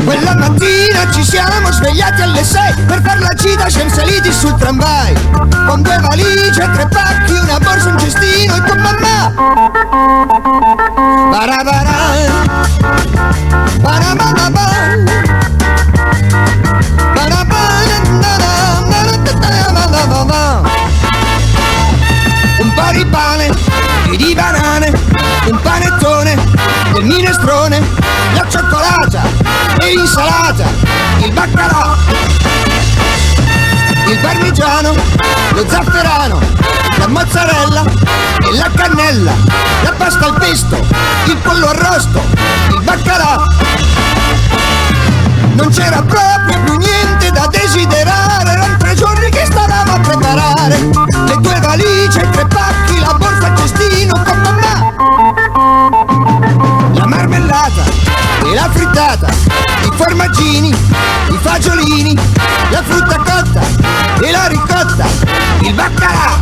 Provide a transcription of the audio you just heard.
Quella mattina ci siamo svegliati alle 6 per far la gita senza liti sul tramvai, con 2 valigie, 3 pacchi, una borsa, un cestino e con mamma. Un po' di pane e di banane, un panettone, del minestrone, la cioccolata e l'insalata, il baccalà, il parmigiano, lo zafferano, la mozzarella e la cannella, la pasta al pesto, il pollo arrosto, il baccalà. Non c'era proprio più niente da desiderare, erano 3 giorni che stavamo a preparare, le 2 valigie, 3 pacchi, la borsa, il cestino con mamma. La marmellata e la frittata, i formaggini, i fagiolini, la frutta cotta e la ricotta, il baccalà.